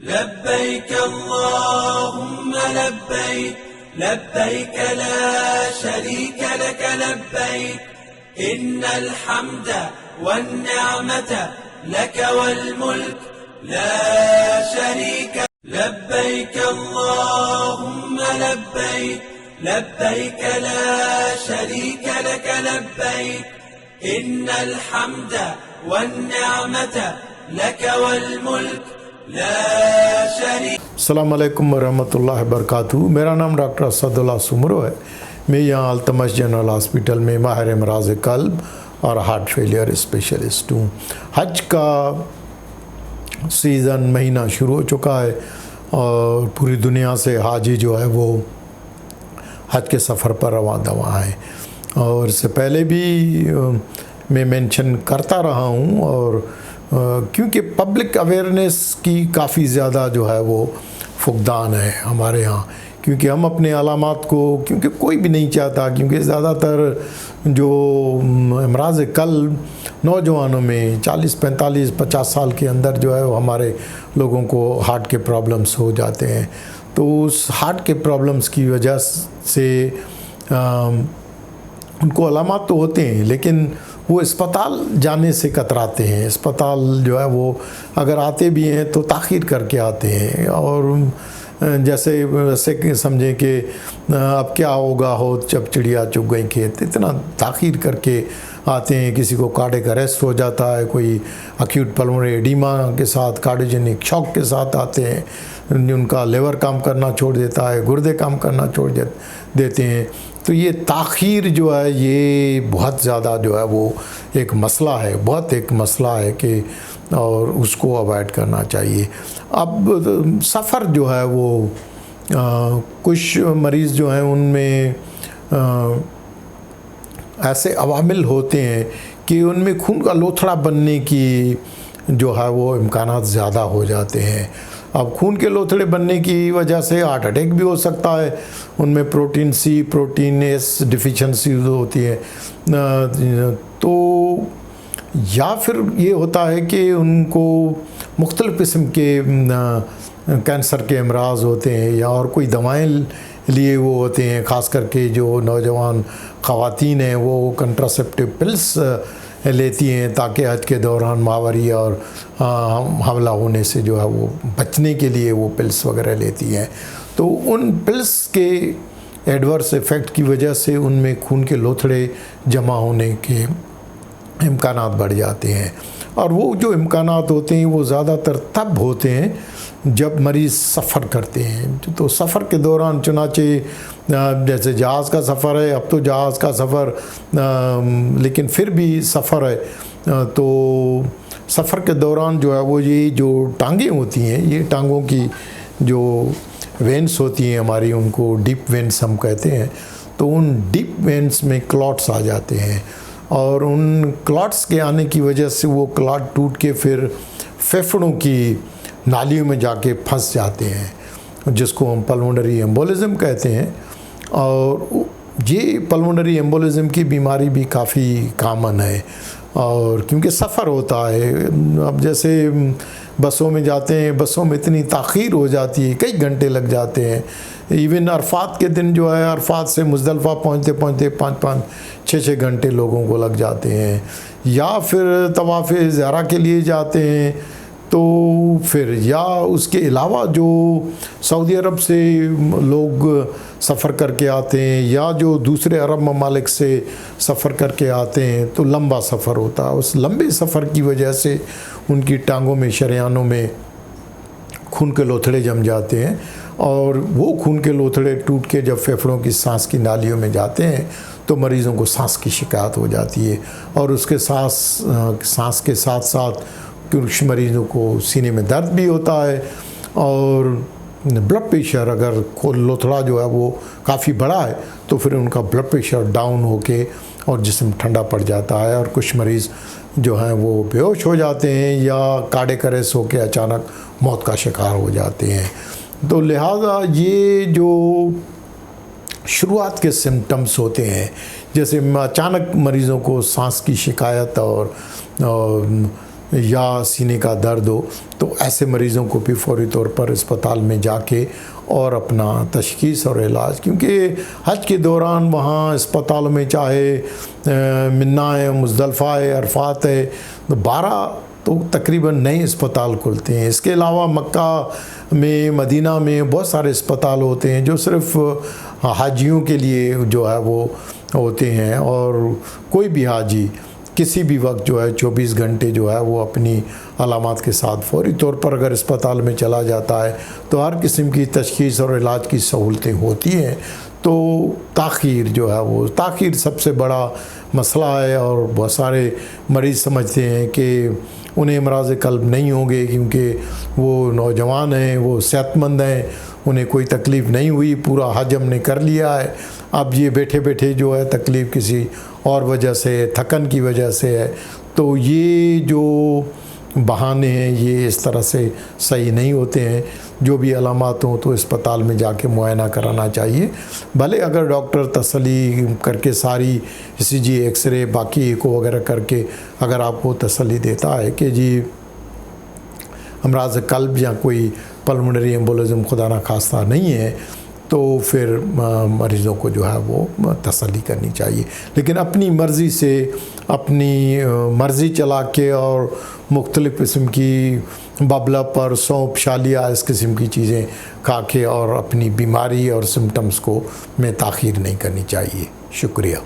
लब्बैक अल्लाहुम्म लब्बैक लब्बैक ला शरीक लक लब्बैक इन्नल हम्द वन्निअमत लक वल मुल्क ला शरीक लब्बैक अल्लाहुम्म लब्बैक लब्बैक ला शरीक लक लब्बैक इन्नल हम्द वन्निअमत लक वल मुल्क अस्सलाम वालेकुम वरहमतुल्लाहि वबरकातुहू। मेरा नाम डॉक्टर असदुल्ला सुमरो है। मैं यहाँ अल्तमश जनरल हॉस्पिटल में माहिर अमराज़ क़ल्ब और हार्ट फेलियर स्पेशलिस्ट हूँ। हज का सीज़न महीना शुरू हो चुका है और पूरी दुनिया से हाजी जो है वो हज के सफ़र पर रवां दवा है। और इससे पहले भी मैं मेंशन करता रहा हूँ और क्योंकि पब्लिक अवेयरनेस की काफ़ी ज़्यादा जो है वो फुकदान है हमारे यहाँ, क्योंकि हम अपने अलामात को, क्योंकि कोई भी नहीं चाहता, क्योंकि ज़्यादातर जो अमराज़ क़ल्ब नौजवानों में 40, 45, 50 साल के अंदर जो है वो हमारे लोगों को हार्ट के प्रॉब्लम्स हो जाते हैं। तो उस हार्ट के प्रॉब्लम्स की वजह से उनको अलामात तो होते हैं, लेकिन वो अस्पताल जाने से कतराते हैं। अस्पताल जो है वो अगर आते भी हैं तो ताख़ीर करके आते हैं, और जैसे समझें कि अब क्या होगा हो जब चिड़िया चुग गई खेत, इतना ताख़ीर करके आते हैं। किसी को कार्डियक अरेस्ट हो जाता है, कोई अक्यूट पल्मोनरी एडिमा के साथ, कार्डियोजेनिक शॉक के साथ आते हैं, उनका लिवर काम करना छोड़ देता है, गुर्दे काम करना छोड़ देते हैं। तो ये ताख़ीर जो है ये बहुत ज़्यादा जो है वो एक मसला है, बहुत एक मसला है कि और उसको अवॉइड करना चाहिए। अब सफ़र जो है वो कुछ मरीज़ जो हैं उनमें ऐसे अवामिल होते हैं कि उनमें खून का लोथड़ा बनने की जो है वो इम्कानात ज़्यादा हो जाते हैं। अब खून के लोथड़े बनने की वजह से हार्ट अटैक भी हो सकता है। उनमें protein C, protein S deficiency होती है। तो या फिर ये होता है कि उनको मुख्तलिफ़ किस्म के कैंसर के अमराज होते हैं, या और कोई दवाएं लिए वो होते हैं। ख़ास करके जो नौजवान ख़वातीन हैं वो कंट्रासेप्टिव पिल्स लेती हैं ताकि हज के दौरान माहवारी और हमला होने से जो है वो बचने के लिए वो पिल्स वगैरह लेती हैं। तो उन पिल्स के एडवर्स इफ़ेक्ट की वजह से उनमें खून के लोथड़े जमा होने के इम्कानात बढ़ जाते हैं। और वो जो इम्कानात होते हैं वो ज़्यादातर तब होते हैं जब मरीज़ सफ़र करते हैं। तो सफ़र के दौरान चुनाचे जैसे जहाज़ का सफ़र है, अब तो जहाज़ का सफ़र लेकिन फिर भी सफ़र है, तो सफ़र के दौरान जो है वो ये जो टांगें होती हैं, ये टांगों की जो वेंस होती हैं हमारी, उनको डीप वेंस हम कहते हैं। तो उन डीप वेंस में क्लॉट्स आ जाते हैं, और उन क्लॉट्स के आने की वजह से वो क्लॉट टूट के फिर फेफड़ों की नालियों में जाके फंस जाते हैं, जिसको हम पल्मोनरी एम्बोलिज़म कहते हैं। और ये पल्मोनरी एम्बोलिज़म की बीमारी भी काफ़ी कामन है, और क्योंकि सफ़र होता है। अब जैसे बसों में जाते हैं, बसों में इतनी ताख़ीर हो जाती है, कई घंटे लग जाते हैं। इवन अरफात के दिन जो है, अरफात से मुज़दलिफ़ा पहुँचते पहुँचते 5-5, 6-6 घंटे लोगों को लग जाते हैं। या फिर तवाफ़ ज़ियारा के लिए जाते हैं, तो फिर या उसके अलावा जो सऊदी अरब से लोग सफ़र करके आते हैं, या जो दूसरे अरब ममालिक से सफ़र करके आते हैं, तो लंबा सफ़र होता है। उस लंबे सफ़र की वजह से उनकी टांगों में, शरियानों में खून के लोथड़े जम जाते हैं, और वो खून के लोथड़े टूट के जब फेफड़ों की सांस की नालियों में जाते हैं तो मरीज़ों को सांस की शिकायत हो जाती है। और उसके सांस के साथ साथ कुछ मरीज़ों को सीने में दर्द भी होता है, और ब्लड प्रेशर, अगर लोथड़ा जो है वो काफ़ी बड़ा है तो फिर उनका ब्लड प्रेशर डाउन होके और जिस्म ठंडा पड़ जाता है, और कुछ मरीज़ जो हैं वो बेहोश हो जाते हैं या कार्डियक अरेस्ट होके अचानक मौत का शिकार हो जाते हैं। तो लिहाजा ये जो शुरुआत के सिम्टम्स होते हैं, जैसे अचानक मरीज़ों को सांस की शिकायत और या सीने का दर्द हो, तो ऐसे मरीज़ों को भी फ़ौरी तौर पर अस्पताल में जाके और अपना तशख़ीस और इलाज, क्योंकि हज के दौरान वहाँ अस्पतालों में चाहे मिन्ना है, मुज़दलिफ़ा है, अरफ़ात है, तो 12 तो तकरीबन नए अस्पताल खुलते हैं। इसके अलावा मक्का में, मदीना में बहुत सारे अस्पताल होते हैं जो सिर्फ़ हाजियों के लिए जो है वो होते हैं, और कोई भी हाजी किसी भी वक्त जो है 24 घंटे जो है वो अपनी अलामात के साथ फ़ौरी तौर पर अगर अस्पताल में चला जाता है तो हर किस्म की तशख़ीस और इलाज की सहूलतें होती हैं। तो ताख़ीर जो है वो ताख़ीर सबसे बड़ा मसला है, और बहुत सारे मरीज़ समझते हैं कि उन्हें अमराज़ क़ल्ब नहीं होंगे क्योंकि वो नौजवान हैं, वो सेहतमंद हैं, उन्हें कोई तकलीफ़ नहीं हुई, पूरा हज हमने कर लिया है, अब ये बैठे बैठे जो है तकलीफ़ किसी और वजह से, थकन की वजह से है। तो ये जो बहाने हैं ये इस तरह से सही नहीं होते हैं। जो भी अलामात हों तो अस्पताल में जाके मुआयना कराना चाहिए। भले अगर डॉक्टर तसल्ली करके सारी ECG, एक्सरे, बाकी एको वगैरह करके अगर आपको तसल्ली देता है कि जी अमराज़ क़ल्ब या कोई पल्मोनरी एम्बोलिज़म खुदा ना खास्ता नहीं है, तो फिर मरीज़ों को जो है वो तसल्ली करनी चाहिए। लेकिन अपनी मर्ज़ी से, अपनी मर्ज़ी चला के और मुख्तलिफ़ किस्म की बबला पर, सौंफ, शालिया, इस किस्म की चीज़ें खा के और अपनी बीमारी और सिम्टम्स को में ताख़ीर नहीं करनी चाहिए। शुक्रिया।